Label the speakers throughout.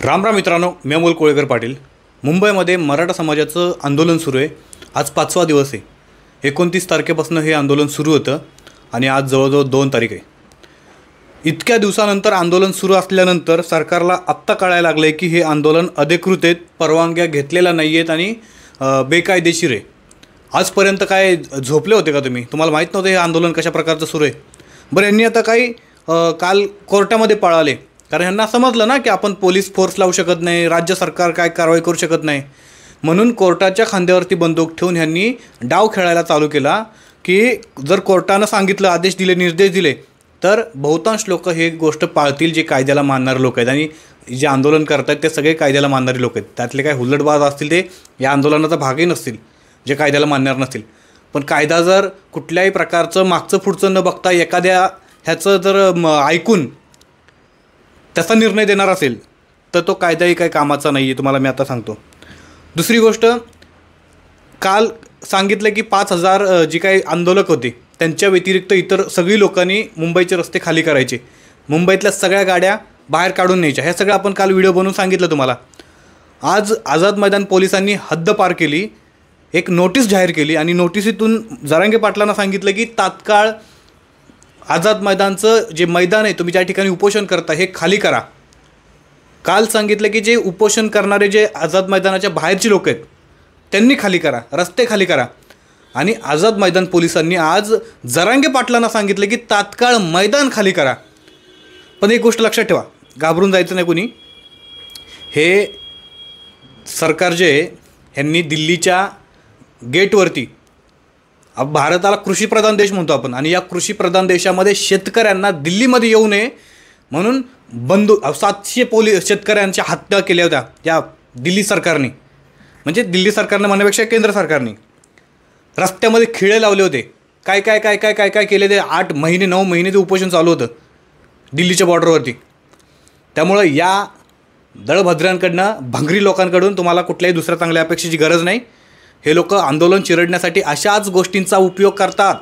Speaker 1: राम राम मित्रांनो, मी अमोल कोळेकर पाटील. मुंबईमध्ये मराठा समाजाचं आंदोलन सुरू आहे. आज 5वा दिवस आहे. 29 तारखेपासून हे आंदोलन सुरू होतं आणि आज जवळजवळ 2 तारीख आहे. इतक्या दिवसानंतर आंदोलन सुरू असल्यानंतर सरकारला आत्ता कळायला लागलं आहे की हे आंदोलन अधिकृत आहेत, परवानग्या घेतलेल्या नाही आहेत आणि बेकायदेशीर आहे. आजपर्यंत काय झोपले होते का तुम्ही? तुम्हाला माहीत नव्हतं हे आंदोलन कशा प्रकारचं सुरू आहे? बरं, यांनी आता काही काल कोर्टामध्ये पळाले, कारण यांना समजलं ना की आपण पोलीस फोर्स लावू शकत नाही, राज्य सरकार काय कारवाई करू शकत नाही. म्हणून कोर्टाच्या खांद्यावरती बंदूक ठेवून ह्यांनी डाव खेळायला चालू केला की जर कोर्टानं सांगितलं, आदेश दिले, निर्देश दिले तर बहुतांश लोक हे गोष्ट पाळतील जे कायद्याला मानणारे लोक आहेत. आणि जे आंदोलन करत आहेत ते सगळे कायद्याला मानणारे लोक आहेत. त्यातले काही हुल्लडबाज असतील ते या आंदोलनाचा भागही नसतील, जे कायद्याला मानणार नसतील. पण कायदा जर कुठल्याही प्रकारचं मागचं पुढचं न बघता एखाद्या ह्याचं जर ऐकून त्याचा निर्णय देणार असेल तर तो कायदाही काही कामाचा नाही आहे, तुम्हाला मी आता सांगतो. दुसरी गोष्ट, काल सांगितलं की 5,000 जी काही आंदोलक होते त्यांच्या व्यतिरिक्त इतर सगळी लोकांनी मुंबईचे रस्ते खाली करायचे, मुंबईतल्या सगळ्या गाड्या बाहेर काढून न्यायच्या. हे सगळं आपण काल व्हिडिओ बनवून सांगितलं तुम्हाला. आज आझाद मैदान पोलिसांनी हद्द पार केली, एक नोटीस जाहीर केली आणि नोटिसीतून जरांगे पाटलांना सांगितलं की तात्काळ आझाद मैदानचं जे मैदान आहे, तुम्ही ज्या ठिकाणी उपोषण करता हे खाली करा. काल सांगितलं की जे उपोषण करणारे जे आझाद मैदानाच्या बाहेरची लोक आहेत त्यांनी खाली करा, रस्ते खाली करा. आणि आझाद मैदान पोलिसांनी आज जरांगे पाटलांना सांगितलं की तात्काळ मैदान खाली करा. पण एक गोष्ट लक्षात ठेवा, घाबरून जायचं नाही कुणी. हे सरकार जे आहे ह्यांनी दिल्लीच्या गेटवरती, भारताला कृषीप्रधान देश म्हणतो आपण, आणि या कृषीप्रधान देशामध्ये शेतकऱ्यांना दिल्लीमध्ये येऊ नये म्हणून 700 शेतकऱ्यांच्या हत्या केल्या होत्या या दिल्ली सरकारने. म्हणजे दिल्ली सरकारनं म्हणण्यापेक्षा केंद्र सरकारने रस्त्यामध्ये खिळे लावले होते. काय काय काय काय काय काय केले ते 8 महिने 9 महिने ते उपोषण चालू होतं दिल्लीच्या बॉर्डरवरती. त्यामुळं या दळभद्रांकडनं, भंगरी लोकांकडून तुम्हाला कुठल्याही दुसऱ्या चांगल्या अपेक्षेची गरज नाही. हे लोक आंदोलन चिरडण्यासाठी अशाच गोष्टींचा उपयोग करतात.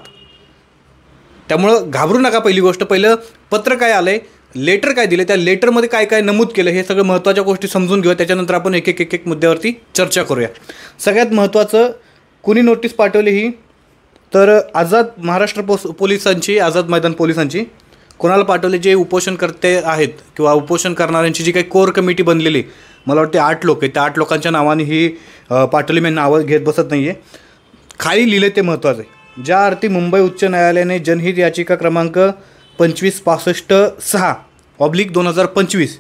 Speaker 1: त्यामुळं घाबरू नका. पहिली गोष्ट, पहिलं पत्र काय आलं आहे, लेटर काय दिले, त्या लेटरमध्ये काय काय नमूद केलं, हे सगळं महत्त्वाच्या गोष्टी समजून घेऊया. त्याच्यानंतर आपण एक एक मुद्द्यावरती चर्चा करूया. सगळ्यात महत्त्वाचं, कुणी नोटीस पाठवली ही, तर आझाद महाराष्ट्र पोलिसांची, आझाद मैदान पोलिसांची. कोणाला पाठवले? जे उपोषणकर्ते आहेत किंवा उपोषण करणाऱ्यांची जी काही कोर कमिटी बनलेली, मला वाटते 8 लोक आहेत, त्या 8 लोकांच्या नावाने ही पाठवली. मी नावं घेत बसत नाही आहे. खाली लिहिले ते महत्त्वाचं आहे. ज्या अर्थी मुंबई उच्च न्यायालयाने जनहित याचिका क्रमांक 2565/2025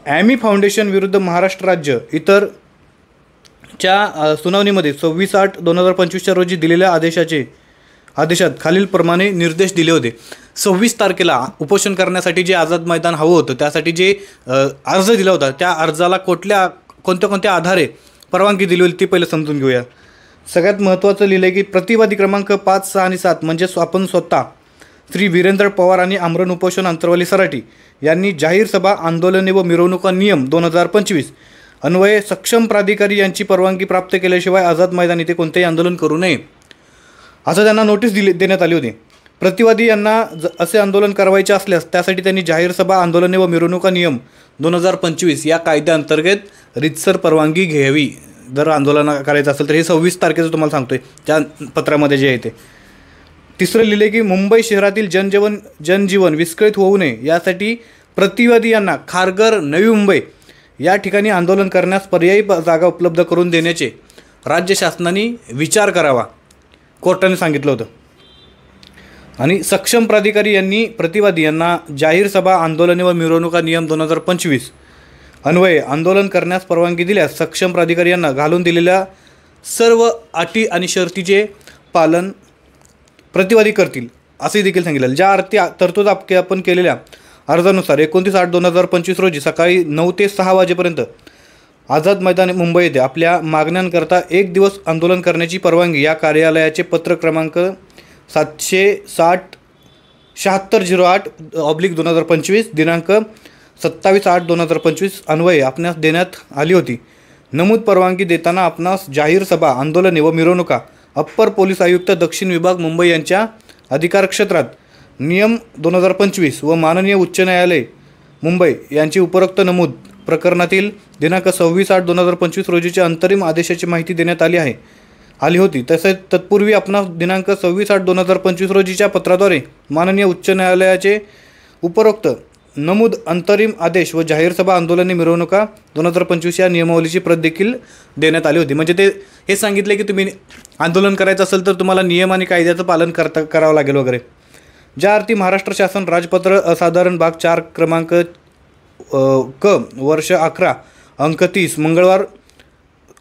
Speaker 1: ॲमी फाउंडेशन विरुद्ध महाराष्ट्र राज्य इतरच्या सुनावणीमध्ये 26/8/2025 रोजी दिलेल्या आदेशात खालीलप्रमाणे निर्देश दिले होते. 26 तारखेला उपोषण करण्यासाठी जे आझाद मैदान हवं होतं, त्यासाठी जे अर्ज दिला होता, त्या अर्जाला कोणत्या आधारे परवानगी दिली होती ती पहिलं समजून घेऊया. सगळ्यात महत्त्वाचं लिहिलं आहे की प्रतिवादी क्रमांक 5, 6 आणि 7 म्हणजे आपण स्वतः श्री वीरेंद्र पवार आणि आमरण उपोषण अंतरवाली सराटी यांनी जाहीर सभा, आंदोलने व मिरवणुका नियम 2025 अन्वये सक्षम प्राधिकारी यांची परवानगी प्राप्त केल्याशिवाय आझाद मैदान इथे कोणतेही आंदोलन करू नये असं त्यांना नोटीस देण्यात आली होती. प्रतिवादी यांना असे आंदोलन करायचे असल्यास त्यासाठी त्यांनी जाहीर सभा, आंदोलने व मिरवणुका नियम 2025 या कायद्याअंतर्गत रितसर परवानगी घ्यावी. जर आंदोलन करायचं असेल तर हे 26 तारखेचं तुम्हाला सांगतोय त्या पत्रामध्ये जे आहे ते. तिसरं लिहिले की मुंबई शहरातील जनजीवन विस्कळीत होऊ नये यासाठी प्रतिवादी यांना खारघर, नवी मुंबई या ठिकाणी आंदोलन करण्यास पर्यायी जागा उपलब्ध करून देण्याचे राज्य शासनाने विचार करावा, कोर्टाने सांगितलं होतं. आणि सक्षम प्राधिकारी यांनी प्रतिवादी यांना जाहीर सभा, आंदोलने व मिरवणुका नियम 2025 अन्वये आंदोलन करण्यास परवानगी दिल्यास सक्षम प्राधिकारी यांना घालून दिलेल्या सर्व अटी आणि शर्तीचे पालन प्रतिवादी करतील असेही देखील सांगितलं. ज्या अर्थी तरतूद आपण केलेल्या अर्जानुसार 29/8/2025 रोजी सकाळी 9 ते 6 वाजेपर्यंत आझाद मैदान मुंबई येथे आपल्या मागण्यांकरता 1 दिवस आंदोलन करण्याची परवानगी या कार्यालयाचे पत्र क्रमांक 776/08/2025 दिनांक 27/8/2025 अन्वये आपणास देण्यात आली होती. नमूद परवानगी देताना आपणास जाहीर सभा, आंदोलने व मिरवणुका अप्पर पोलीस आयुक्त दक्षिण विभाग मुंबई यांच्या अधिकार क्षेत्रात नियम 2025 व माननीय उच्च न्यायालय मुंबई यांची उपरोक्त नमूद प्रकरणातील दिनांक 26/8/2025 रोजीच्या अंतरिम आदेशाची माहिती देण्यात आली होती. तसेच तत्पूर्वी आपणास दिनांक 26/8/2025 रोजीच्या पत्राद्वारे माननीय उच्च न्यायालयाचे उपरोक्त नमूद अंतरिम आदेश व जाहीर सभा आंदोलने मिरवणुका 2025 या नियमावलीची प्रत देखील देण्यात आली होती. म्हणजे ते हे सांगितले की तुम्ही आंदोलन करायचं असेल तर तुम्हाला नियम आणि कायद्याचं पालन करावं लागेल वगैरे. ज्या अर्थी महाराष्ट्र शासन राजपत्र असाधारण भाग 4 क्रमांक क वर्ष 11 अंक 30 मंगळवार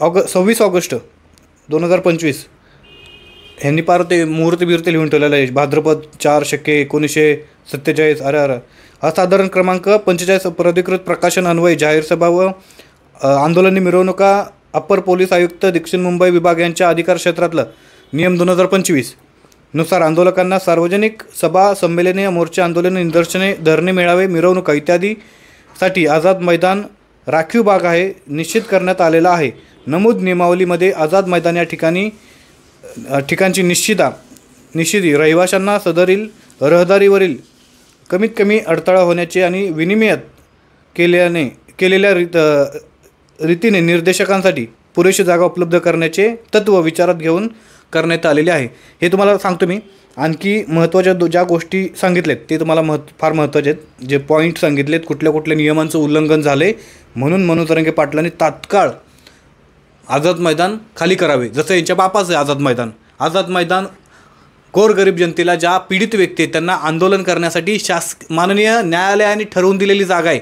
Speaker 1: 26 ऑगस्ट 2025 ह्यांनी पार ते मुहूर्त लिहून ठेवलेलं आहे. भाद्रपद 4 शके 1947 अरे असाधारण क्रमांक 45 प्राधिकृत प्रकाशन अन्वय जाहीर सभा व आंदोलनी मिरवणुका अप्पर पोलीस आयुक्त दक्षिण मुंबई विभाग यांच्या अधिकार क्षेत्रातलं नियम 2025 नुसार आंदोलकांना सार्वजनिक सभा संमेलने मोर्चे आंदोलने निदर्शने धरणे मेळावे मिरवणुका इत्यादीसाठी आझाद मैदान राखीव भाग आहे निश्चित करण्यात आलेला आहे. नमूद नियमावलीमध्ये आझाद मैदान या ठिकाणची निश्चिती रहिवाशांना सदरील रहदारीवरील कमीत कमी अडथळा होण्याचे आणि विनिमयात केलेल्या रीतीने निर्देशकांसाठी पुरेशी जागा उपलब्ध करण्याचे तत्त्व विचारात घेऊन करण्यात आलेले आहे. हे तुम्हाला सांगतो मी. आणखी महत्त्वाच्या ज्या गोष्टी सांगितल्यात ते तुम्हाला फार महत्त्वाचे आहेत. जे पॉईंट सांगितलेत कुठल्या नियमांचं उल्लंघन झाले म्हणून मनोज जरांगे पाटलांनी तात्काळ आझाद मैदान खाली करावे. जसं यांच्या बापाचं आझाद मैदान गोरगरीब जनतेला ज्या पीडित व्यक्ती आहेत त्यांना आंदोलन करण्यासाठी माननीय न्यायालयाने ठरवून दिलेली जागा आहे.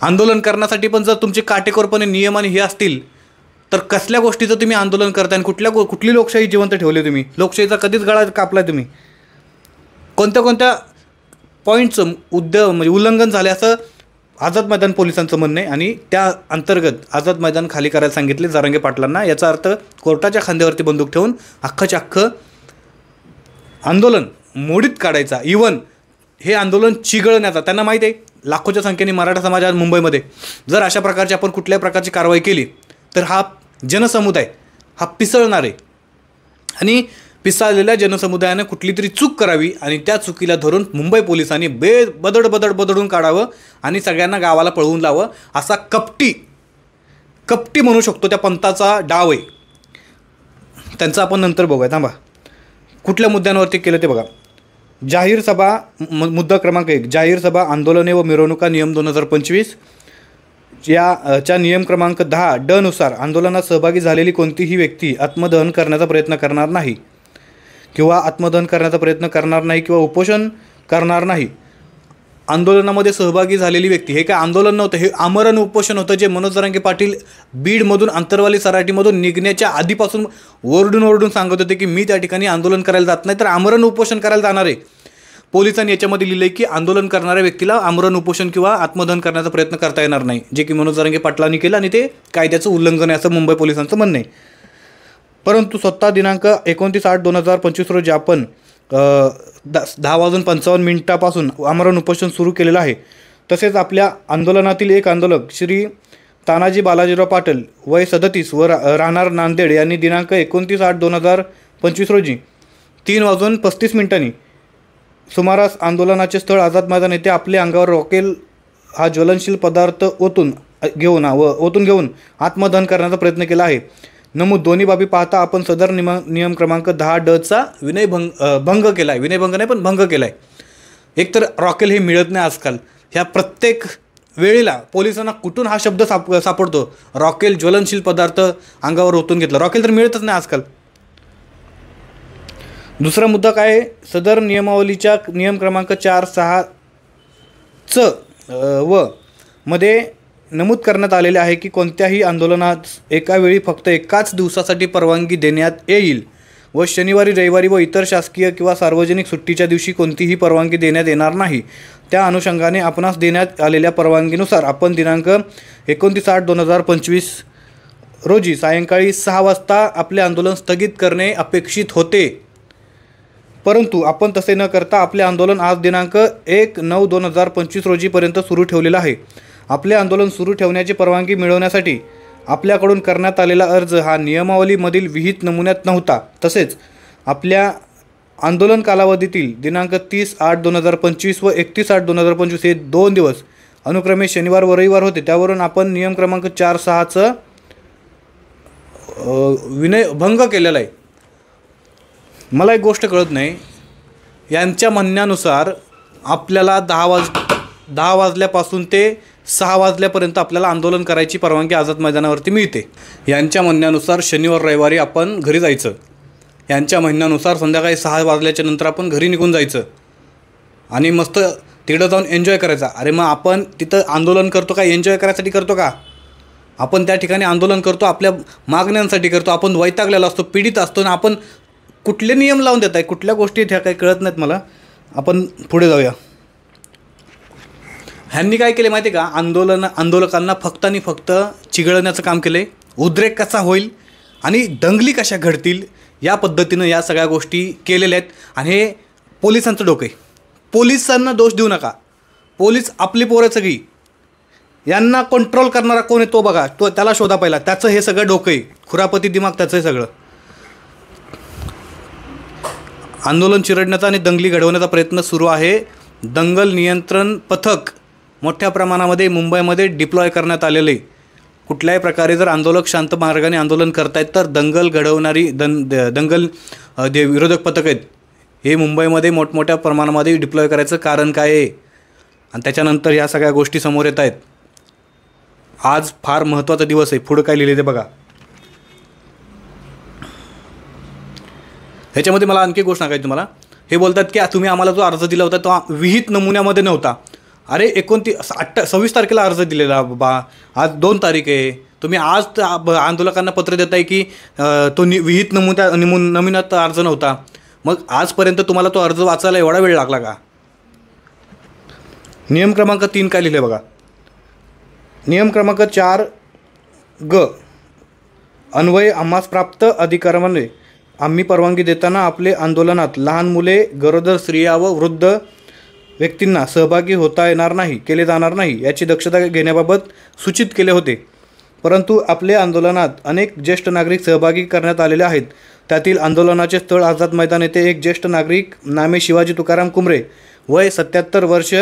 Speaker 1: आंदोलन करण्यासाठी पण जर तुमचे काटेकोरपणे नियम आणि हे असतील तर कसल्या गोष्टीचं तुम्ही आंदोलन करताय आणि कुठली लोकशाही जिवंत ठेवली तुम्ही? लोकशाहीचा कधीच गळा कापला तुम्ही. कोणत्या पॉईंटचं म्हणजे उल्लंघन झाले असं आझाद मैदान पोलिसांचं म्हणणं आहे आणि त्या अंतर्गत आझाद मैदान खाली करायला सांगितले जरांगे पाटलांना. याचा अर्थ कोर्टाच्या खांद्यावरती बंदूक ठेवून अख्खं आंदोलन मोडीत काढायचा. इवन हे आंदोलन चिघळण्याचा त्यांना माहीत आहे. लाखोच्या संख्येने मराठा समाज आज मुंबईमध्ये जर अशा प्रकारची आपण कुठल्याही प्रकारची कारवाई केली तर हा जनसमुदाय हा पिसळणार आहे आणि पिसाळलेल्या जनसमुदायाने कुठली तरी चूक करावी आणि त्या चुकीला धरून मुंबई पोलिसांनी बदडून काढावं आणि सगळ्यांना गावाला पळवून लावं असा कपटी म्हणू शकतो त्या पंथाचा डाव आहे. त्यांचं आपण नंतर बघूया. थांबा कुठल्या मुद्द्यांवरती केलं ते बघा. जाहीर सभा मुद्दा क्रमांक 1 जाहीर सभा आंदोलने व मिरवणुका नियम 2025 च्या नियम क्रमांक 10 ड नुसार आंदोलनात सहभागी झालेली कोणतीही व्यक्ती आत्मदहन करण्याचा प्रयत्न करणार नाही किंवा उपोषण करणार नाही. आंदोलनामध्ये सहभागी झालेली व्यक्ती हे काय आंदोलन नव्हतं, हे आमरण उपोषण होतं जे मनोज जरांगे पाटील बीडमधून आंतरवाली सराटीमधून निघण्याच्या आधीपासून ओरडून सांगत होते की मी त्या ठिकाणी आंदोलन करायला जात नाही तर आमरण उपोषण करायला जाणार आहे. पोलिसांनी याच्यामध्ये लिहिलं आहे की आंदोलन करणाऱ्या व्यक्तीला आमरण उपोषण किंवा आत्मदहन करण्याचा प्रयत्न करता येणार नाही, जे की मनोज जरांगे पाटलांनी केलं आणि ते कायद्याचं उल्लंघन आहे असं मुंबई पोलिसांचं म्हणणं आहे. परंतु स्वतः दिनांक 29/8/2025 रोजी आपण 10:55 आमरण उपोषण सुरू केलेलं आहे. तसेच आपल्या आंदोलनातील एक आंदोलक श्री तानाजी बालाजीराव पाटील वय 37 व राहणार नांदेड यांनी दिनांक 29/8/2025 रोजी 3:35 सुमारास आंदोलनाचे स्थळ आझाद मैदान येथे आपल्या अंगावर रॉकेल हा ज्वलनशील पदार्थ ओतून घेऊन आत्मदहन करण्याचा प्रयत्न केला आहे. नमूद दोन्ही बाबी पाहता आपण सदर नियम क्रमांक 10 ड चा भंग केला आहे. विनयभंग नाही पण भंग केला आहे. एकतर रॉकेल हे मिळत नाही आजकाल. ह्या प्रत्येक वेळेला पोलिसांना कुठून हा शब्द सापडतो, रॉकेल ज्वलनशील पदार्थ अंगावर ओतून घेतला. रॉकेल तर मिळतच नाही आजकाल. दुसरा मुद्दा काय आहे, सदर नियमावलीच्या नियम क्रमांक 4.6 च व मध्ये नमूद करण्यात आलेले आहे की कोणत्याही आंदोलनात एका वेळी फक्त एकाच दिवसासाठी परवानगी देण्यात येईल व शनिवारी रविवारी व इतर शासकीय किंवा सार्वजनिक सुट्टीच्या दिवशी कोणतीही परवानगी देण्यात येणार नाही. त्या अनुषंगाने आपणास देण्यात आलेल्या परवानगीनुसार आपण दिनांक 29/8/2025 रोजी सायंकाळी 6 वाजता आपले आंदोलन स्थगित करणे अपेक्षित होते. परंतु आपण तसे न करता आपले आंदोलन आज दिनांक 1/9/2025 रोजीपर्यंत सुरू ठेवलेलं आहे. आपले आंदोलन सुरू ठेवण्याची परवानगी मिळवण्यासाठी आपल्याकडून करण्यात आलेला अर्ज हा नियमावलीमधील विहित नमुन्यात नव्हता. तसेच आपल्या आंदोलन कालावधीतील दिनांक 30/8/2025 व 31/8/2025 हे 2 दिवस अनुक्रमे शनिवार व रविवार होते, त्यावरून आपण नियम क्रमांक 4-6चं भंग केलेला आहे. मला एक गोष्ट कळत नाही, यांच्या म्हणण्यानुसार आपल्याला 10 वाजल्यापासून ते 6 वाजल्यापर्यंत आपल्याला आंदोलन करायची परवानगी आझाद मैदानावरती मिळते. यांच्या म्हणण्यानुसार शनिवार रविवारी आपण घरी जायचं. यांच्या म्हणण्यानुसार संध्याकाळी 6 वाजल्याच्या नंतर आपण घरी निघून जायचं आणि मस्त तिकडं जाऊन एन्जॉय करायचा. अरे मग आपण तिथं आंदोलन करतो का एन्जॉय करायसाठी करतो का? आपण त्या ठिकाणी आंदोलन करतो आपल्या मागण्यांसाठी करतो. आपण वैतागलेला असतो, पीडित असतो ना. आपण कुठले नियम लावून देत आहे, कुठल्या गोष्टी ह्या काही कळत नाहीत मला. आपण पुढे जाऊया. ह्यांनी काय केले माहिती आहे का? आंदोलकांना फक्त आणि फक्त चिघळण्याचं काम केलं आहे. उद्रेक कसा होईल आणि दंगली कशा घडतील या पद्धतीनं या सगळ्या गोष्टी केलेल्या आहेत. आणि हे पोलिसांचं डोकं आहे. पोलिसांना दोष देऊ नका. पोलीस आपली पोरं सगळी. यांना कंट्रोल करणारा कोण आहे तो बघा, त्याला शोधा पहिला. त्याचं हे सगळं डोकं आहे, खुरापती दिमाग त्याचं हे सगळं. आंदोलन चिरडण्याचा आणि दंगली घडवण्याचा प्रयत्न सुरू आहे. दंगल नियंत्रण पथक मोठ्या प्रमाणामध्ये मुंबईमध्ये डिप्लॉय करण्यात आलेले. कुठल्याही प्रकारे जर आंदोलक शांत मार्गाने आंदोलन करतायत तर दंगल घडवणारी दंगल जे विरोधक पथक आहेत हे मुंबईमध्ये मोठमोठ्या प्रमाणामध्ये डिप्लॉय करायचं कारण काय आहे? आणि त्याच्यानंतर ह्या सगळ्या गोष्टी समोर येत आहेत. आज फार महत्त्वाचा दिवस आहे. पुढं काय लिहिले ते बघा. ह्याच्यामध्ये मला आणखी गोष्ट सांगायची तुम्हाला. हे बोलतात की तुम्ही आम्हाला जो अर्ज दिला होता तो विहित नमुन्यामध्ये नव्हता. अरे 26 तारखेला अर्ज दिलेला बाबा, आज 2 तारीख आहे. तुम्ही आज आंदोलकांना पत्र देताय की तो विहित नमुन्यात अर्ज नव्हता. मग आजपर्यंत तुम्हाला तो अर्ज वाचायला एवढा वेळ लागला का? नियम क्रमांक 3 काय लिहिले बघा. नियम क्रमांक 4 अन्वये आम्हास प्राप्त अधिकारांमध्ये आम्ही परवानगी देताना आपले आंदोलनात लहान मुले, गरोदर स्त्रिया व वृद्ध व्यक्तींना सहभागी केले जाणार नाही याची दक्षता घेण्याबाबत सूचित केले होते. परंतु आपल्या आंदोलनात अनेक ज्येष्ठ नागरिक सहभागी करण्यात आलेले आहेत. त्यातील आंदोलनाचे स्थळ आझाद मैदान येथे एक ज्येष्ठ नागरिक नामे शिवाजी तुकाराम कुंबरे वय 77 वर्ष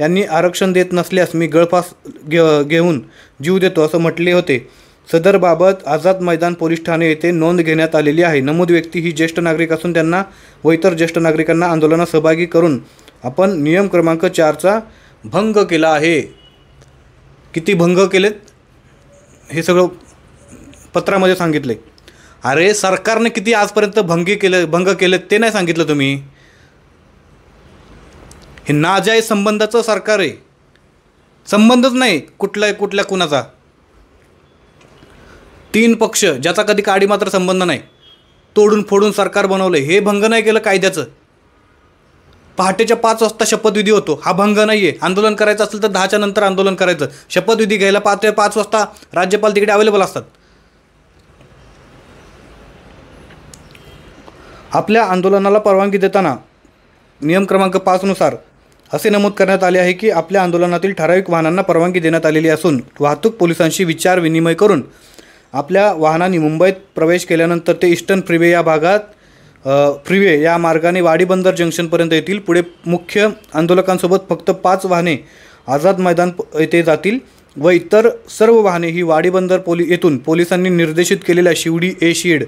Speaker 1: यांनी आरक्षण देत नसल्यास मी गळफास घेऊन जीव देतो असं म्हटले होते. सदरबाबत आझाद मैदान पोलीस ठाणे येथे नोंद घेण्यात आलेली आहे. नमूद व्यक्ती ही ज्येष्ठ नागरिक असून त्यांना व इतर ज्येष्ठ नागरिकांना आंदोलनात सहभागी करून आपण नियम क्रमांक 4चा भंग केला आहे. किती भंग केलेत हे सगळं पत्रामध्ये सांगितले. अरे सरकारने किती आजपर्यंत भंग केलेत ते नाही सांगितलं तुम्ही. हे नाजायज संबंधाचं सरकार आहे. संबंधच नाही कुठल्या कुणाचा. 3 पक्ष ज्याचा कधी काडी मात्र संबंध नाही तोडून फोडून सरकार बनवलं. हे भंग नाही केलं कायद्याचं. पहाटेच्या 5 वाजता शपथविधी होतो, हा भंग नाही आहे. आंदोलन करायचं असेल तर 10च्या नंतर आंदोलन करायचं. शपथविधी घ्यायला 5 वाजता राज्यपाल तिकडे अवेलेबल असतात. आपल्या आंदोलनाला परवानगी देताना नियम क्रमांक 5 नुसार असे नमूद करण्यात आले आहे की आपल्या आंदोलनातील ठराविक वाहनांना परवानगी देण्यात आलेली असून वाहतूक पोलिसांशी विचार विनिमय करून आपल्या वाहनांनी मुंबईत प्रवेश केल्यानंतर ते ईस्टर्न फ्रीवे या मार्गाने वाडी बंदर जंक्शनपर्यंत येतील. पुढे मुख्य आंदोलकांसोबत फक्त 5 वाहने आझाद मैदान येथे जातील व इतर सर्व वाहने ही वाडी बंदर येथून पोलिसांनी निर्देशित केलेल्या शिवडी ए शेड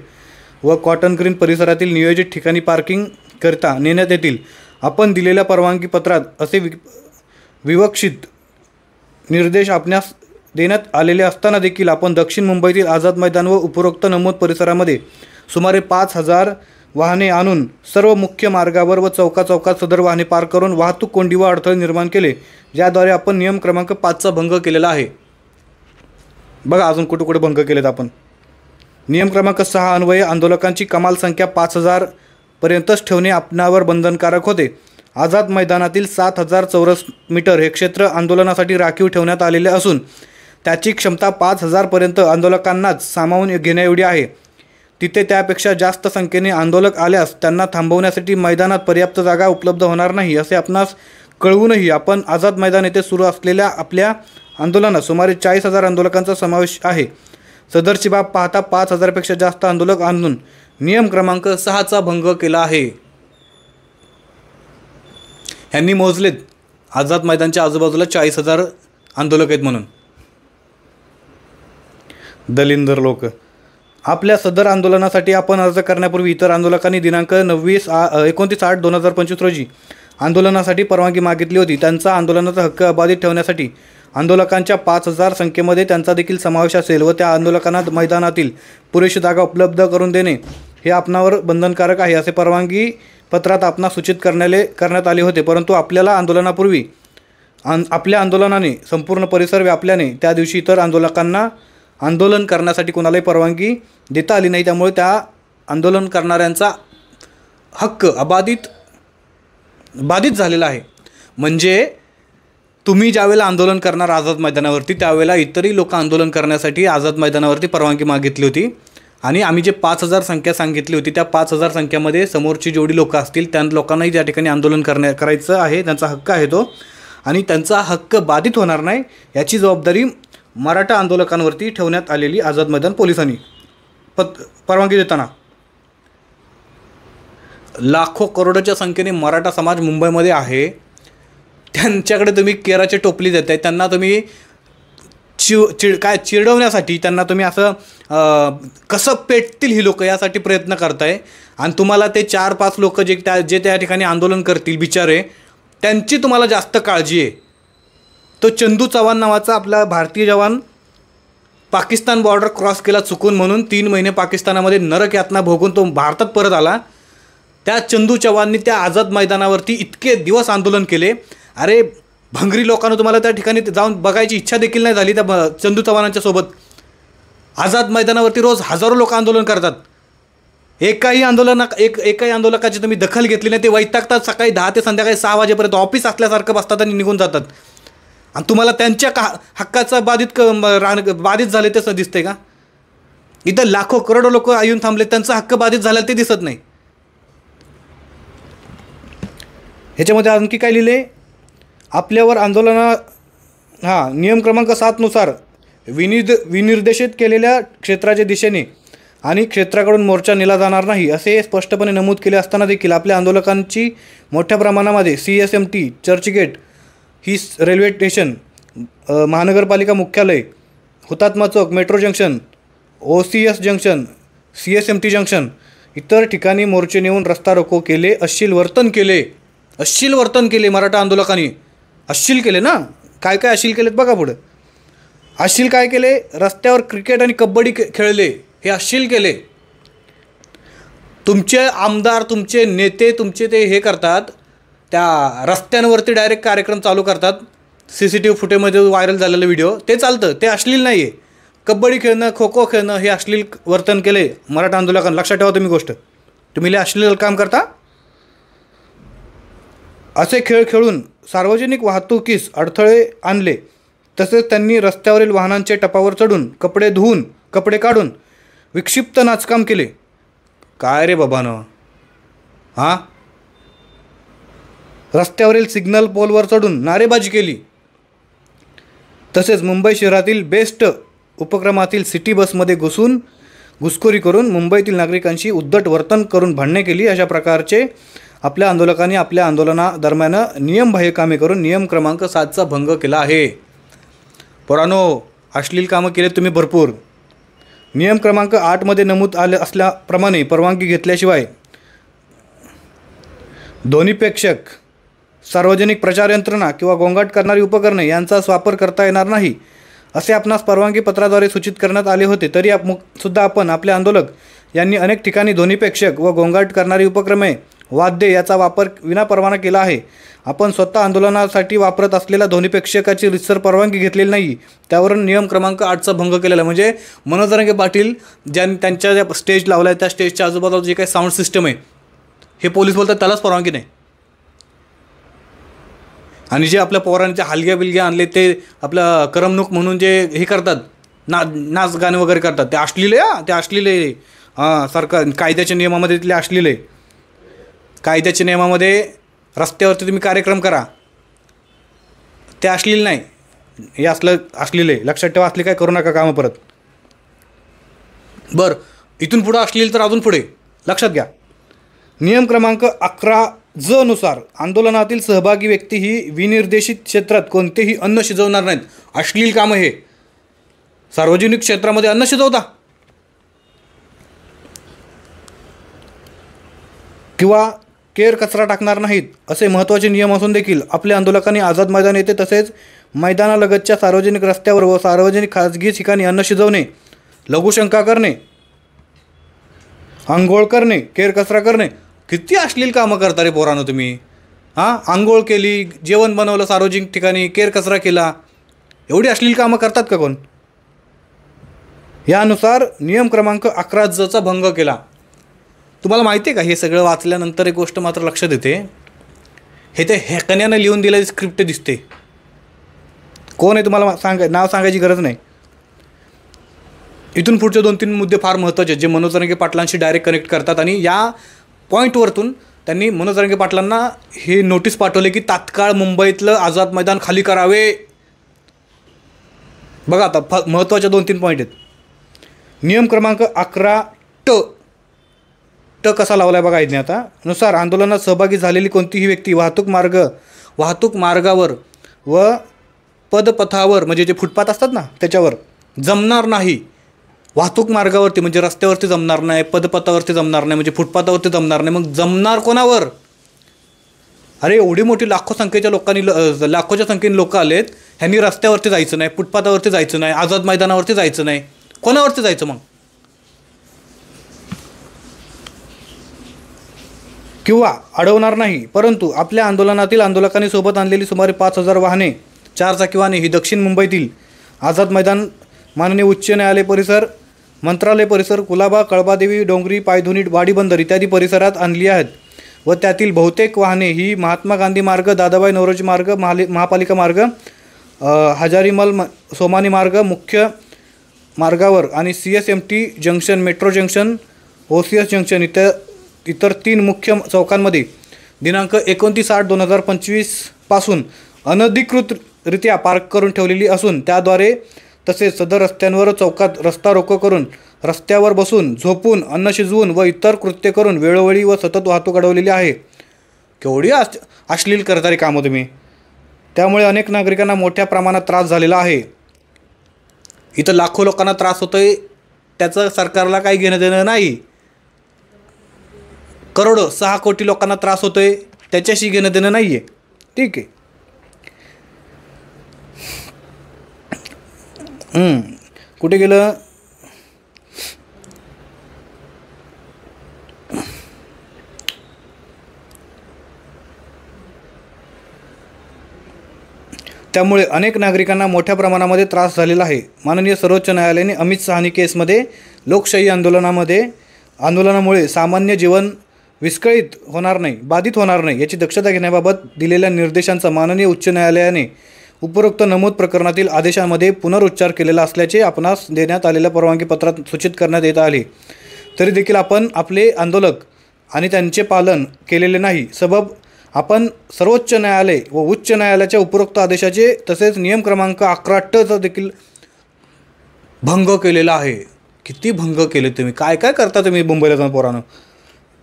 Speaker 1: व कॉटन ग्रीन परिसरातील नियोजित ठिकाणी पार्किंग करता नेण्यात येतील. आपण दिलेल्या परवानगी पत्रात असे विवक्षित निर्देश आपणास देण्यात आलेले असताना देखील आपण दक्षिण मुंबईतील आझाद मैदान व उपरोक्त नमूद परिसरामध्ये सुमारे 5,000 वाहने आणून सर्व मुख्य मार्गावर व चौकात सदर वाहने पार्क करून वाहतूक कोंडी व अडथळे निर्माण केले, ज्याद्वारे आपण नियम क्रमांक 5चा भंग केलेला आहे. बघा अजून कुठे भंग केलेत आपण. नियम क्रमांक 6 अन्वये आंदोलकांची कमाल संख्या 5,000 पर्यंतच ठेवणे आपणावर बंधनकारक होते. आझाद मैदानातील 7,000 चौरस मीटर हे क्षेत्र आंदोलनासाठी राखीव ठेवण्यात आलेले असून त्याची क्षमता 5,000 पर्यंत आंदोलकांनाच सामावून घेण्याएवढी आहे. तिथे त्यापेक्षा जास्त संख्येने आंदोलक आल्यास त्यांना थांबवण्यासाठी मैदानात पर्याप्त जागा उपलब्ध होणार नाही असे आपणास कळवूनही आपण आझाद मैदान येथे सुरू असलेल्या आपल्या आंदोलनात सुमारे 40,000 आंदोलकांचा समावेश आहे. सदरची बाब पाहता 5,000 पेक्षा जास्त आंदोलक आणून नियम क्रमांक 6चा भंग केला आहे. यांनी मोजलेत आझाद मैदानच्या आजूबाजूला 40,000 आंदोलक आहेत म्हणून. दलिंदर लोक. आपल्या सदर आंदोलनासाठी आपण अर्ज करण्यापूर्वी इतर आंदोलकांनी दिनांक 29/8/2025 रोजी आंदोलनासाठी परवानगी मागितली होती. त्यांचा आंदोलनाचा हक्क अबाधित ठेवण्यासाठी आंदोलकांच्या 5,000 संख्येमध्ये त्यांचा देखील समावेश असेल व त्या आंदोलकांना मैदानातील पुरेशी जागा उपलब्ध करून देणे हे आपणावर बंधनकारक आहे असे परवानगी पत्रात आपणास सूचित करण्यात आले होते. परंतु आपल्याला आंदोलनापूर्वी आपल्या आंदोलनाने संपूर्ण परिसर व्यापल्याने त्या दिवशी इतर आंदोलकांना आंदोलन करण्यासाठी कोणालाही परवानगी देता आली नाही. त्यामुळे त्या आंदोलन करणाऱ्यांचा हक्क बाधित झालेला आहे. म्हणजे तुम्ही ज्यावेळेला आंदोलन करणार आझाद मैदानावरती त्यावेळेला इतरही लोक आंदोलन करण्यासाठी आझाद मैदानावरती परवानगी मागितली होती आणि आम्ही जे 5,000 संख्या सांगितली होती त्या 5,000 संख्येमध्ये समोरची जेवढी लोकं असतील त्या लोकांनाही त्या ठिकाणी आंदोलन करायचं आहे. त्यांचा हक्क आहे तो आणि त्यांचा हक्क बाधित होणार नाही याची जबाबदारी मराठा आंदोलकांवरती ठेवण्यात आलेली आझाद मैदान पोलिसांनी परवानगी देताना. लाखो करोडोच्या संख्येने मराठा समाज मुंबईमध्ये आहे. त्यांच्याकडे तुम्ही केराची टोपली देताय. त्यांना तुम्ही चिडवण्यासाठी त्यांना तुम्ही असं कसं पेटतील ही लोकं यासाठी प्रयत्न करताय आणि तुम्हाला ते 4-5 लोक जे त्या ठिकाणी आंदोलन करतील बिचारे त्यांची तुम्हाला जास्त काळजी आहे. तो चंदू चव्हाण नावाचा आपला भारतीय जवान पाकिस्तान बॉर्डर क्रॉस केला चुकून म्हणून 3 महिने पाकिस्तानामध्ये नरक यातना भोगून तो भारतात परत आला. त्या चंदू चव्हाणनी त्या आझाद मैदानावरती इतके दिवस आंदोलन केले. अरे भंगरी लोकांना तुम्हाला त्या ठिकाणी जाऊन बघायची इच्छा देखील नाही झाली त्या चंदू चव्हाणांच्या सोबत. आझाद मैदानावरती रोज हजारो लोक आंदोलन करतात. एकाही आंदोलकाची तुम्ही दखल घेतली नाही. ते वैतागतात. सकाळी 10 ते संध्याकाळी 6 वाजेपर्यंत ऑफिस असल्यासारखं बसतात आणि निघून जातात आणि तुम्हाला त्यांच्या हक्काचा बाधित झाले तसं दिसतंय का? इथं लाखो करोडो लोक येऊन थांबले त्यांचा हक्क बाधित झाला ते दिसत नाही. ह्याच्यामध्ये आणखी काय लिहिले आपल्यावर नियम क्रमांक 7 नुसार विनिर्देशित केलेल्या क्षेत्राच्या दिशेने आणि क्षेत्राकडून मोर्चा नेला जाणार नाही असे स्पष्टपणे नमूद केले असताना देखील आपल्या आंदोलकांची मोठ्या प्रमाणामध्ये CSMT चर्चगेट ही रेल्वे स्टेशन, महानगरपालिका मुख्यालय, हुतात्मा चौक, metro junction, OCS junction, CSMT junction इतर ठिकाणी मोर्चे नेऊन रस्ता रोको केले. अश्लील वर्तन केले मराठा आंदोलकांनी. अश्लील केले ना. काय अश्लील केलेत बघा पुढं. अश्लील काय केले? रस्त्यावर क्रिकेट आणि कबड्डी खेळले. हे अश्लील केले. तुमचे आमदार तुमचे नेते तुमचे ते हे करतात त्या रस्त्यांवरती डायरेक्ट कार्यक्रम चालू करतात. CCTV फुटेजमध्ये व्हायरल झालेलं व्हिडिओ ते चालतं. ते अश्लील नाही आहे. कबड्डी खेळणं खो खो खेळणं हे अश्लील वर्तन केले मराठा आंदोलकांना. लक्षात ठेवा तुम्ही गोष्ट. तुम्ही अश्लील काम करता. असे खेळ खेळून सार्वजनिक वाहतुकीस अडथळे आणले. तसेच त्यांनी रस्त्यावरील वाहनांचे टपावर चढून कपडे काढून विक्षिप्त नाचकाम केले. काय रे बाबानं. रस्त्यावरील सिग्नल पोलवर चढून नारेबाजी केली. तसेच मुंबई शहरातील बेस्ट उपक्रमातील सिटी बसमध्ये घुसखोरी करून मुंबईतील नागरिकांशी उद्धट वर्तन करून भांडणे केली. अशा प्रकारचे आपल्या आंदोलकांनी आपल्या आंदोलनादरम्यान नियमबाह्य कामे करून नियम क्रमांक 7चा भंग केला आहे. पोरांनो अश्लील कामं केले तुम्ही भरपूर. नियम क्रमांक 8मध्ये नमूद असल्याप्रमाणे परवानगी घेतल्याशिवाय ध्वनिपेक्षक, सार्वजनिक प्रचार यंत्रणा किंवा गोंगाट करणारी उपकरणे यांचा वापर करता येणार नाही असे आपणास परवानगी पत्राद्वारे सूचित करण्यात आले होते. तरी सुद्धा आपण आपले आंदोलक यांनी अनेक ठिकाणी ध्वनिपेक्षक व गोंगाट करणारी उपक्रमे वाद्ये याचा वापर विनापरवाना केला आहे. आपण स्वतः आंदोलनासाठी वापरत असलेल्या ध्वनिपेक्षकाची रितसर परवानगी घेतलेली नाही. त्यावरून नियम क्रमांक 8चा भंग केलेला. म्हणजे मनोज जरांगे पाटील त्यांच्या ज्या स्टेज लावला आहे त्या स्टेजच्या आजूबाजूला जे काही साऊंड सिस्टम आहे हे पोलीस बोलतात त्यालाच परवानगी नाही. आणि जे आपल्या पोरांच्या हलग्या आणले ते आपलं करमणूक म्हणून जे हे करतात नाच गाणे वगैरे करतात ते अश्लील आहे. ते अश्लील आहे. सरकार कायद्याच्या नियमामध्ये तिथले अश्लील आहे. कायद्याच्या नियमामध्ये रस्त्यावरती तुम्ही कार्यक्रम करा ते अश्लील नाही. हे असलं अश्लील आहे. लक्षात ठेवा. असले काय करू नका कामं परत. बरं इथून पुढं अश्लील तर अजून पुढे लक्षात घ्या. नियम क्रमांक 11 ज नुसार आंदोलनातील सहभागी व्यक्ती ही विनिर्देशित क्षेत्रात कोणतेही अन्न शिजवणार नाहीत. अश्लील कामं हे. सार्वजनिक क्षेत्रामध्ये अन्न शिजवता किंवा केर कचरा टाकणार नाहीत असे महत्त्वाचे नियम असून देखील आपल्या आंदोलकांनी आझाद मैदान येथे तसेच मैदानालगतच्या सार्वजनिक रस्त्यावर व सार्वजनिक खाजगी ठिकाणी अन्न शिजवणे, लघुशंका करणे, आंघोळ करणे, केर कचरा करणे. किती अश्लील कामं करता रे पोरांनो तुम्ही. आंघोळ केली, जेवण बनवलं सार्वजनिक ठिकाणी, केर कचरा केला. एवढी अश्लील कामं करतात का कोण? यानुसार नियम क्रमांक 11 चा भंग केला. तुम्हाला माहिती आहे का, हे सगळं वाचल्यानंतर एक गोष्ट मात्र लक्षात येते. हे ते हेकण्यानं लिहून दिलेली स्क्रिप्ट दिसते. कोण आहे तुम्हाला नाव सांगायची गरज नाही. इथून पुढचे 2-3 मुद्दे फार महत्त्वाचे जे मनोज जरांगे पाटलांशी डायरेक्ट कनेक्ट करतात आणि या पॉईंटवरतून त्यांनी मनोज जरांगे पाटलांना हे नोटीस पाठवले की तात्काळ मुंबईतलं आझाद मैदान खाली करावे. बघा आता महत्त्वाच्या 2-3 पॉईंट आहेत. नियम क्रमांक 11 ट कसा लावला आहे बघा. इथे आता नुसार आंदोलनात सहभागी झालेली कोणतीही व्यक्ती वाहतूक मार्गावर व पदपथावर म्हणजे जे फुटपाथ असतात ना त्याच्यावर जमणार नाही. वाहतूक मार्गावरती म्हणजे रस्त्यावरती जमणार नाही, पदपथावरती जमणार नाही, म्हणजे फुटपाथावरती जमणार नाही. मग जमणार कोणावर? अरे एवढी मोठी लाखोच्या संख्येने लोक आलेत. ह्यांनी रस्त्यावरती जायचं नाही, फुटपाथावरती जायचं नाही, आझाद मैदानावरती जायचं नाही. कोणावरती जायचं मग? किंवा अडवणार नाही. परंतु आपल्या आंदोलनातील आंदोलकांनी सोबत आणलेली सुमारे 5000 वाहने, 4 चाकी वाहने ही दक्षिण मुंबईतील आझाद मैदान, माननीय उच्च न्यायालय परिसर, मंत्रालय परिसर, कुलाबा, कळबादेवी, डोंगरी, पायधुनी, वाडी बंदर इत्यादी परिसरात आणली आहेत व त्यातील बहुतेक वाहने ही महात्मा गांधी मार्ग, दादाभाई नौरोजी मार्ग, महापालिका मार्ग, हजारीमल सोमानी मार्ग, मुख्य मार्गावर आणि CSMT junction, metro junction, OCS junction इतर 3 मुख्य चौकांमध्ये दिनांक 29/8/2025 पासून अनधिकृतरित्या पार्क करून ठेवलेली असून त्याद्वारे तसेच सदर रस्त्यांवर चौकात रस्ता रोको करून रस्त्यावर बसून, झोपून, अन्न शिजवून व इतर कृत्य करून वेळोवेळी व सतत वाहतूक अडवलेली आहे. केवढी अश्लील करणारी कामं तुम्ही. त्यामुळे अनेक नागरिकांना मोठ्या प्रमाणात त्रास झालेला आहे. इथं लाखो लोकांना त्रास होतोय, त्याचं सरकारला काही घेणं देणं नाही. करोडो 6 कोटी लोकांना त्रास होतोय, त्याच्याशी घेणं देणं नाही आहे. ठीक आहे. कुठे गेलं? त्यामुळे अनेक नागरिकांना मोठ्या प्रमाणामध्ये त्रास झालेला आहे. माननीय सर्वोच्च न्यायालयाने अमित शहानी केसमध्ये लोकशाही आंदोलनामुळे सामान्य जीवन विस्कळीत होणार नाही, बाधित होणार नाही याची दक्षता घेण्याबाबत दिलेल्या निर्देशांचा माननीय उच्च न्यायालयाने उपरोक्त नमूद प्रकरणातील आदेशांमध्ये पुनरुच्चार केलेला असल्याचे आपणास देण्यात आलेल्या परवानगी पत्रात सूचित करण्यात येत आले. तरी देखील आपण आपले आंदोलक आणि त्यांचे पालन केलेले नाही. सबब आपण सर्वोच्च न्यायालय व उच्च न्यायालयाच्या उपरोक्त आदेशाचे तसेच नियम क्रमांक 11 देखील भंग केलेला आहे. किती भंग केले तुम्ही? काय काय करता तुम्ही मुंबईला जाऊन पोरानं?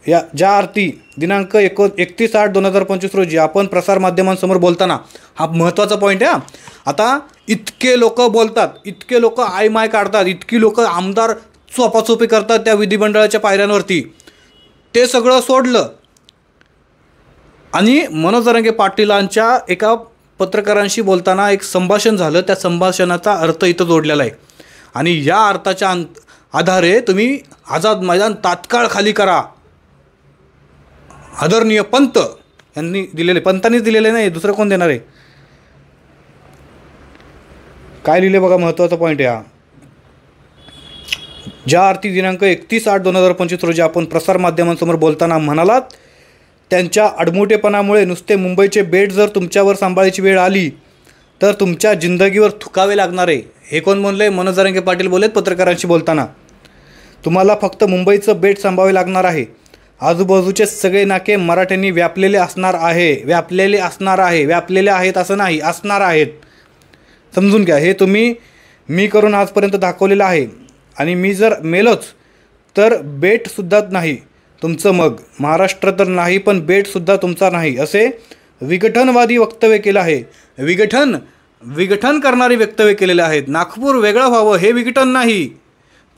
Speaker 1: ज्या अर्थी दिनांक 31/8/2025 रोजी आपण प्रसारमाध्यमांसमोर बोलताना, हा महत्त्वाचा पॉईंट आहे. आता इतके लोक बोलतात, इतके लोक आयमाय काढतात, इतकी लोक आमदार चोपाचोपी करतात त्या विधिमंडळाच्या पायऱ्यांवरती, ते सगळं सोडलं आणि मनोज जरांगे पाटीलांच्या एका पत्रकारांशी बोलताना एक संभाषण झालं. त्या संभाषणाचा अर्थ इथं जोडलेला आहे आणि या अर्थाच्या आधारे तुम्ही आझाद मैदान तात्काळ खाली करा. आदरणीय पंत यांनी दिलेले, पंतांनीच दिलेले नाही, दुसरं कोण देणार आहे? काय लिहिले बघा, महत्त्वाचा पॉईंट आहे हा. ज्या अर्थी दिनांक 31/8/2025 रोजी आपण प्रसारमाध्यमांसमोर बोलताना म्हणालात, त्यांच्या अडमुटेपणामुळे नुसते मुंबईचे बेट जर तुमच्यावर सांभाळायची वेळ आली तर तुमच्या जिंदगीवर थुकावे लागणार आहे. हे कोण बोलले? मनोज जरांगे पाटील बोललेत पत्रकारांशी बोलताना. तुम्हाला फक्त मुंबईचं बेट सांभाळावे लागणार आहे. आजूबाजूचे सगळे नाके मराठ्यांनी व्यापलेले असणार आहे. व्यापलेले आहेत असं नाही, असणार आहेत. समजून घ्या. हे मी करून आजपर्यंत दाखवलेलं आहे आणि मी जर मेलोच तर बेटसुद्धा नाही, तुमचं मग, महाराष्ट्र तर नाही पण बेटसुद्धा तुमचा नाही, असे विघटनवादी वक्तव्य केलं आहे. विघटन करणारी वक्तव्य केलेले आहेत. नागपूर वेगळं व्हावं हे विघटन नाही,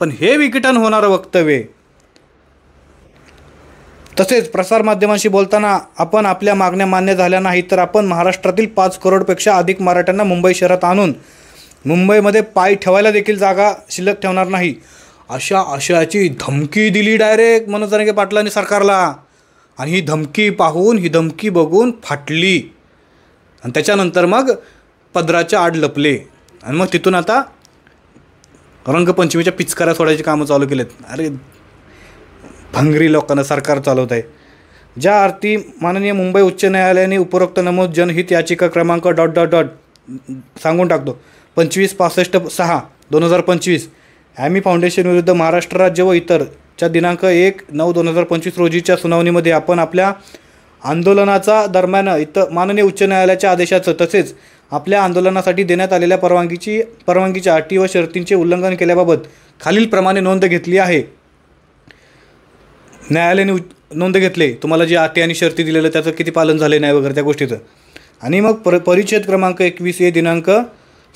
Speaker 1: पण हे विघटन होणारं वक्तव्य. तसेच प्रसारमाध्यमांशी बोलताना आपण आपल्या मागण्या मान्य झाल्या नाहीत तर आपण महाराष्ट्रातील 5 करोडपेक्षा अधिक मराठ्यांना मुंबई शहरात आणून मुंबईमध्ये पाय ठेवायला देखील जागा शिल्लक ठेवणार नाही, अशा आशयाची धमकी दिली डायरेक्ट मनोज जरांगे पाटलांनी सरकारला. आणि ही धमकी पाहून, ही धमकी बघून फाटली आणि त्याच्यानंतर मग पदराच्या आड लपले आणि मग तिथून आता रंगपंचमीच्या पिचकाऱ्या सोडायची कामं चालू केलेत. अरे भंगरी लोकांना सरकार चालवत आहे. ज्या अर्थी माननीय मुंबई उच्च न्यायालयाने उपरोक्त नमूद जनहित याचिका क्रमांक ... सांगून टाकतो 2565/6/2025 ॲमी फाउंडेशन विरुद्ध महाराष्ट्र राज्य व इतरच्या दिनांक 1/9/2025 रोजीच्या सुनावणीमध्ये आपण आपल्या आंदोलनाचा दरम्यान माननीय उच्च न्यायालयाच्या आदेशाचं तसेच आपल्या आंदोलनासाठी देण्यात आलेल्या परवानगीच्या अटी व शर्तींचे उल्लंघन केल्याबाबत खालीलप्रमाणे नोंद घेतली आहे. न्यायालयाने नोंद घेतले तुम्हाला जी अटी आणि शर्ती दिलेलं त्याचं किती पालन झाले नाही वगैरे त्या गोष्टीचं. आणि मग परिच्छेद क्रमांक 21 दिनांक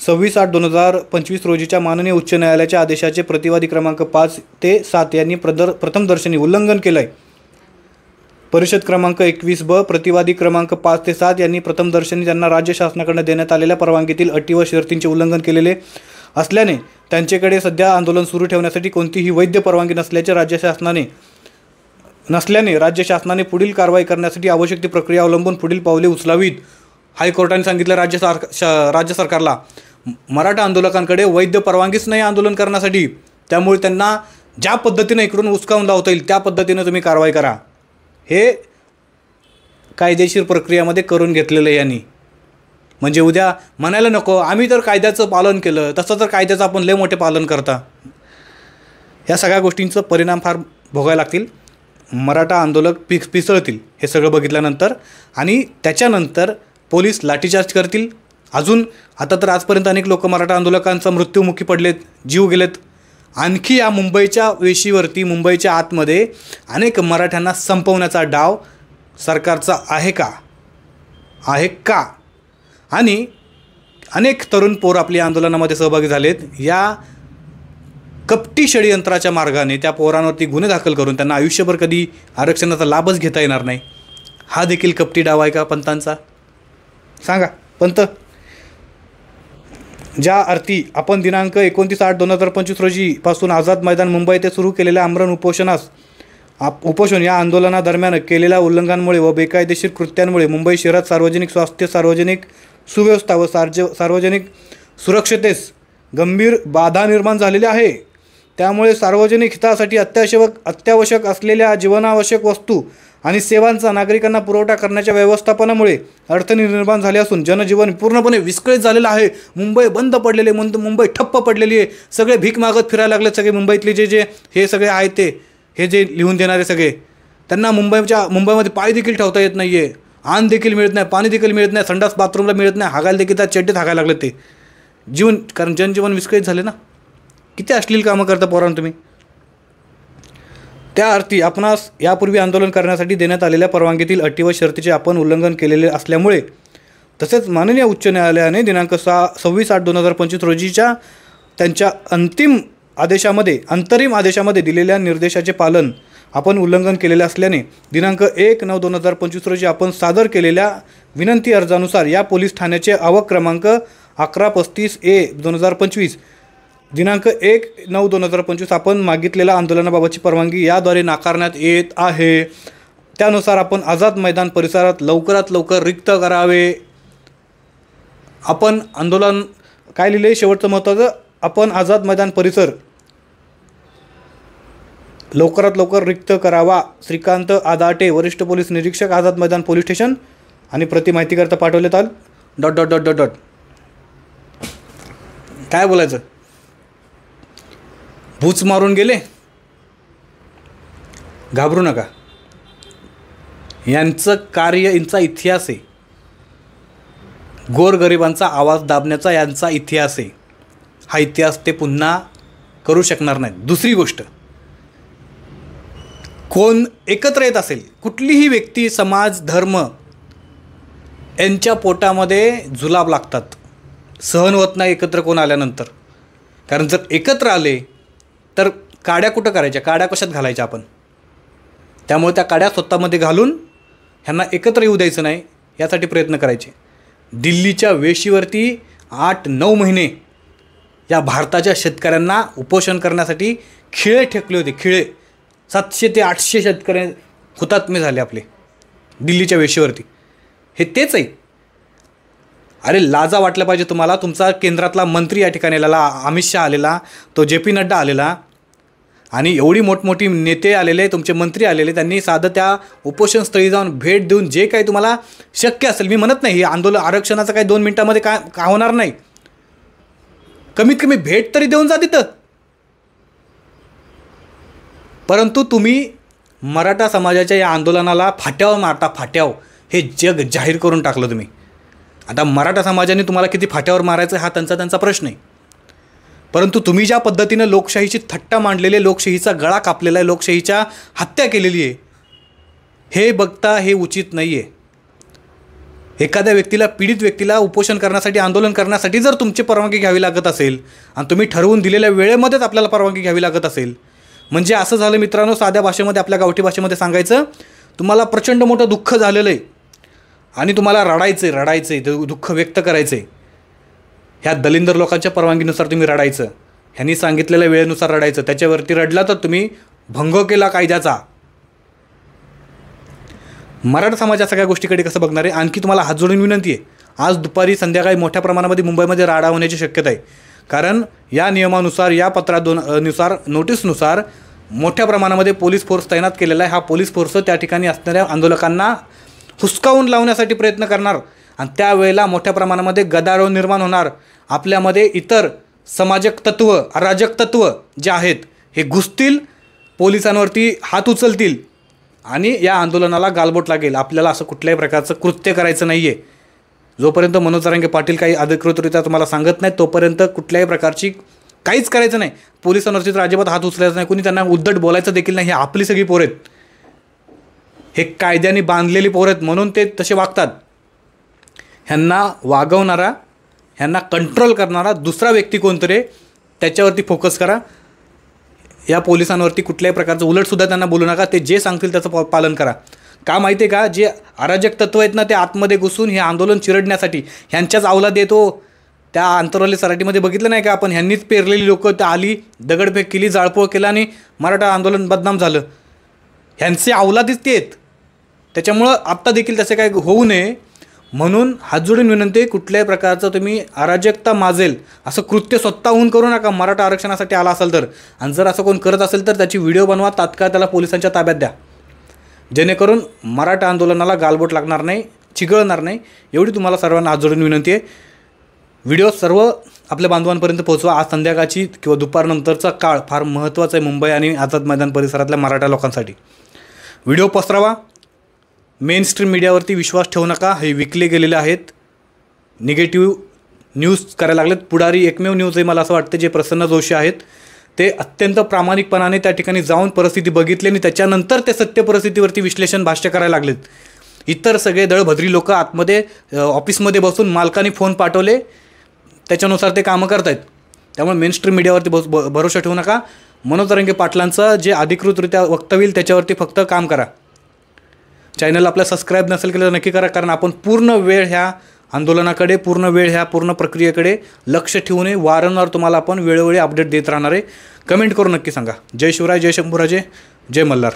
Speaker 1: 26/8/2025 रोजीच्या माननीय उच्च न्यायालयाच्या आदेशाचे प्रतिवादी क्रमांक 5 ते 7 यांनी प्रथमदर्शनी उल्लंघन केलं आहे. परिषद क्रमांक 21 प्रतिवादी क्रमांक 5 ते 7 यांनी प्रथमदर्शनी त्यांना राज्य शासनाकडून देण्यात आलेल्या परवानगीतील अटी व शर्तींचे उल्लंघन केलेले असल्याने त्यांच्याकडे सध्या आंदोलन सुरू ठेवण्यासाठी कोणतीही वैध परवानगी नसल्याने राज्य शासनाने पुढील कारवाई करण्यासाठी आवश्यक ती प्रक्रिया अवलंबून पुढील पावले उचलावीत. हायकोर्टाने सांगितलं राज्य सरकारला मराठा आंदोलकांकडे वैध परवानगीच नाही आंदोलन करण्यासाठी, त्यामुळे त्यांना ज्या पद्धतीने इकडून उचकावून लावता येईल त्या पद्धतीने तुम्ही कारवाई करा. हे कायदेशीर प्रक्रियामध्ये करून घेतलेलं आहे यांनी. म्हणजे उद्या म्हणायला नको आम्ही तर कायद्याचं पालन केलं, तसं तर कायद्याचं आपण लय मोठे पालन करता. या सगळ्या गोष्टींचं परिणाम फार भोगायला लागतील. मराठा आंदोलक पिसळतील हे सगळं बघितल्यानंतर आणि त्याच्यानंतर पोलीस लाठीचार्ज करतील. अजून आता तर आजपर्यंत अनेक लोक मराठा आंदोलकांचा मृत्युमुखी पडलेत, जीव गेलेत. आणखी या मुंबईच्या वेशीवरती, मुंबईच्या आतमध्ये अनेक मराठ्यांना संपवण्याचा डाव सरकारचा आहे का? आणि अनेक तरुण पोर आपल्या आंदोलनामध्ये सहभागी झालेत. या कपटी षडयंत्राच्या मार्गाने त्या पोरांवरती गुन्हे दाखल करून त्यांना आयुष्यभर कधी आरक्षणाचा लाभच घेता येणार नाही. हा देखील कपटी डाव आहे का पंतांचा? सांगा पंत. ज्या अर्थी आपण दिनांक 29/8/2025 रोजीपासून आझाद मैदान मुंबई येथे सुरू केलेल्या आमरण उपोषण या आंदोलनादरम्यान केलेल्या उल्लंघनामुळे व बेकायदेशीर कृत्यांमुळे मुंबई शहरात सार्वजनिक स्वास्थ्य, सार्वजनिक सुव्यवस्था व सार्वजनिक सुरक्षतेस गंभीर बाधा निर्माण झालेली आहे. त्यामुळे सार्वजनिक हितासाठी अत्यावश्यक असलेल्या जीवनावश्यक वस्तू आणि सेवांचा नागरिकांना पुरवठा करण्याच्या व्यवस्थापनामुळे अडचणी निर्माण झाल्या असून जनजीवन पूर्णपणे विस्कळीत झालेलं आहे. मुंबई बंद पडलेली, मुंबई ठप्प पडलेली आहे. सगळे भीक मागत फिरायला लागले सगळे मुंबईतले जे हे सगळे आहेत ते हे जे लिहून देणारे सगळे, त्यांना मुंबईमध्ये पाय देखील ठेवता येत नाही आहे, अन्न देखील मिळत नाही, पाणी देखील मिळत नाही, संडास बाथरूमला मिळत नाही, हागायला देखील त्या चड्डीत हागायला लागले ते जीवन. कारण जनजीवन विस्कळीत झाले ना. किती अश्लील कामं करता पोरांना तुम्ही. त्या अर्थी आपणास यापूर्वी आंदोलन करण्यासाठी देण्यात आलेल्या परवानगीतील अटी व शर्तीचे आपण उल्लंघन केलेले असल्यामुळे तसेच माननीय उच्च न्यायालयाने दिनांक 26/8/2025 रोजीच्या त्यांच्या अंतरिम आदेशामध्ये दिलेल्या निर्देशाचे पालन आपण उल्लंघन केलेले असल्याने दिनांक 1/9/2025 रोजी आपण सादर केलेल्या विनंती अर्जानुसार या पोलीस ठाण्याचे आवक क्रमांक 1135/2025 दिनांक 1/9/2025 आपण मागितलेल्या आंदोलनाबाबतची परवानगी याद्वारे नाकारण्यात येत आहे. त्यानुसार आपण आझाद मैदान परिसरात लवकरात लवकर रिक्त करावे. आपण आंदोलन काय लिहिले शेवटचं महत्त्वाचं, आपण आझाद मैदान परिसर लवकरात लवकर रिक्त करावा. श्रीकांत आदाटे, वरिष्ठ पोलीस निरीक्षक, आझाद मैदान पोलीस स्टेशन. आणि प्रति माहितीकरता पाठवलेत आल ... काय बोलायचं, भूच मारून गेले. घाबरू नका. यांचं कार्य, यांचा इतिहास आहे. गोरगरिबांचा आवाज दाबण्याचा यांचा इतिहास आहे. हा इतिहास ते पुन्हा करू शकणार नाहीत. दुसरी गोष्ट, कोण एकत्र येत असेल, कुठलीही व्यक्ती, समाज, धर्म यांच्या पोटामध्ये जुलाब लागतात, सहन होत नाही एकत्र कोण आल्यानंतर. कारण जर एकत्र आले तर काड्या कुठं करायच्या, काड्या कशात घालायच्या आपण. त्यामुळे त्या काड्या स्वतःमध्ये घालून ह्यांना एकत्र येऊ द्यायचं नाही यासाठी प्रयत्न करायचे. दिल्लीच्या वेशीवरती 8-9 महिने या भारताच्या शेतकऱ्यांना उपोषण करण्यासाठी खिळे ठेकले होते. खिळे 700 ते 800 शेतकरी हुतात्मे झाले आपले दिल्लीच्या वेशीवरती. हे तेच आहे. अरे लाजा वाटलं पाहिजे तुम्हाला. तुमचा केंद्रातला मंत्री या ठिकाणी आलेला, अमित शहा आलेला, तो JP नड्डा आलेला आणि एवढी मोठमोठी नेते आलेले, तुमचे मंत्री आलेले, त्यांनी साधं त्या उपोषणस्थळी जाऊन भेट देऊन जे काही तुम्हाला शक्य असेल, मी म्हणत नाही हे आंदोलन आरक्षणाचं काही 2 मिनिटामध्ये का होणार नाही, कमीत कमी भेट तरी देऊन जा तिथं. परंतु तुम्ही मराठा समाजाच्या या आंदोलनाला फाट्यावर मारता. फाट्यावर हे जग जाहीर करून टाकलं तुम्ही. आता मराठा समाजाने तुम्हाला किती फाट्यावर मारायचं हा त्यांचा प्रश्न आहे. परंतु तुम्ही ज्या पद्धतीनं लोकशाहीची थट्टा मांडलेली आहे, लोकशाहीचा गळा कापलेला आहे, लोकशाहीच्या हत्या केलेली आहे, हे बघता हे उचित नाही आहे. एखाद्या व्यक्तीला, पीडित व्यक्तीला उपोषण करण्यासाठी, आंदोलन करण्यासाठी जर तुमची परवानगी घ्यावी लागत असेल आणि तुम्ही ठरवून दिलेल्या वेळेमध्येच आपल्याला परवानगी घ्यावी लागत असेल, म्हणजे असं झालं मित्रांनो, साध्या भाषेमध्ये, आपल्या गावठी भाषेमध्ये सांगायचं, तुम्हाला प्रचंड मोठं दुःख झालेलं आहे आणि तुम्हाला रडायचं आहे, दुःख व्यक्त करायचं आहे. ह्या दलिंदर लोकांच्या परवानगीनुसार तुम्ही रडायचं, ह्यांनी सांगितलेल्या वेळेनुसार रडायचं. त्याच्यावरती रडला तर तुम्ही भंग केला कायद्याचा. मराठा समाज या सगळ्या गोष्टीकडे कसं बघणार आहे? आणखी तुम्हाला हात जोडून विनंती आहे, आज दुपारी संध्याकाळी मोठ्या प्रमाणामध्ये मुंबईमध्ये राडा होण्याची शक्यता आहे. कारण या नियमानुसार, या पत्रानुसार, नोटीसनुसार मोठ्या प्रमाणामध्ये पोलीस फोर्स तैनात केलेला आहे. हा पोलीस फोर्स त्या ठिकाणी असणाऱ्या आंदोलकांना हुसकावून लावण्यासाठी प्रयत्न करणार आणि त्यावेळेला मोठ्या प्रमाणामध्ये गदारोळ निर्माण होणार. आपल्यामध्ये इतर समाजक तत्व, अराजक तत्व जे आहेत हे घुसतील, पोलिसांवरती हात उचलतील आणि या आंदोलनाला गालबोट लागेल. आपल्याला असं कुठल्याही प्रकारचं कृत्य करायचं नाही आहे. जोपर्यंत मनोज जरांगे पाटील काही अधिकृतरित्या तुम्हाला सांगत नाही तोपर्यंत कुठल्याही प्रकारची काहीच करायचं नाही. पोलिसांवरती तर अजिबात हात उचलायचा नाही, कुणी त्यांना उद्धट बोलायचं देखील नाही. हे आपली सगळी पोरं आहेत, हे कायद्याने बांधलेली पोरं आहेत म्हणून ते तसे वागतात. ह्यांना वागवणारा, ह्यांना कंट्रोल करणारा दुसरा व्यक्ती कोणतरी त्याच्यावरती फोकस करा. या पोलिसांवरती कुठल्याही प्रकारचं उलटसुद्धा त्यांना बोलू नका. ते जे सांगतील त्याचं पालन करा. का माहिती आहे का, जे अराजक तत्व आहेत ना ते आतमध्ये घुसून हे आंदोलन चिरडण्यासाठी ह्यांच्याच अवलाद येतो. त्या आंतरवाली सराटीमध्ये बघितलं नाही का आपण, ह्यांनीच पेरलेली लोकं त्या आली, दगडफेक केली, जाळपोळ केला आणि मराठा आंदोलन बदनाम झालं. ह्यांचे अवलादीच ते आहेत. त्याच्यामुळं आत्ता देखील तसे काय होऊ नये म्हणून हात जोडून विनंती आहे, कुठल्याही प्रकारचं तुम्ही अराजकता माजेल असं कृत्य स्वतःहून करू नका. मराठा आरक्षणासाठी आला असेल तर, आणि जर असं कोण करत असेल तर त्याची व्हिडिओ बनवा, तात्काळ त्याला पोलिसांच्या ताब्यात द्या, जेणेकरून मराठा आंदोलनाला गालबोट लागणार नाही, चिघळणार नाही. एवढी तुम्हाला सर्वांना हात जोडून विनंती आहे. व्हिडिओ सर्व आपल्या बांधवांपर्यंत पोहोचवा. आज संध्याकाळची किंवा दुपारनंतरचा काळ फार महत्त्वाचा आहे मुंबई आणि आझाद मैदान परिसरातल्या मराठा लोकांसाठी. व्हिडिओ पसरवा. मेन स्ट्रीम मीडियावरती विश्वास ठेवू नका, हे विकले गेलेले आहेत, निगेटिव्ह न्यूज करायला लागलेत. पुढारी एकमेव न्यूज आहे मला असं वाटतं जे प्रसन्न जोशी आहेत ते अत्यंत प्रामाणिकपणाने त्या ठिकाणी जाऊन परिस्थिती बघितली आणि त्याच्यानंतर ते सत्य परिस्थितीवरती विश्लेषण भाष्य करायला लागलेत. इतर सगळे दळभद्री लोक आतमध्ये ऑफिसमध्ये बसून मालकाने फोन पाठवले त्याच्यानुसार ते कामं करत आहेत. त्यामुळे मेन स्ट्रीम मीडियावरती भरोसा ठेवू नका. मनोज जरांगे पाटलांचं जे अधिकृतरित्या वक्तव्य येईल त्याच्यावरती फक्त काम करा. चॅनल आपलं सबस्क्राईब नसेल केलं तर नक्की करा, कारण आपण पूर्ण वेळ ह्या आंदोलनाकडे, पूर्ण वेळ ह्या पूर्ण प्रक्रियेकडे लक्ष ठेवून वारंवार तुम्हाला आपण वेळोवेळी अपडेट देत राहणार आहे. कमेंट करून नक्की सांगा. जय शिवराय, जय शंभूराजे, जय मल्हार.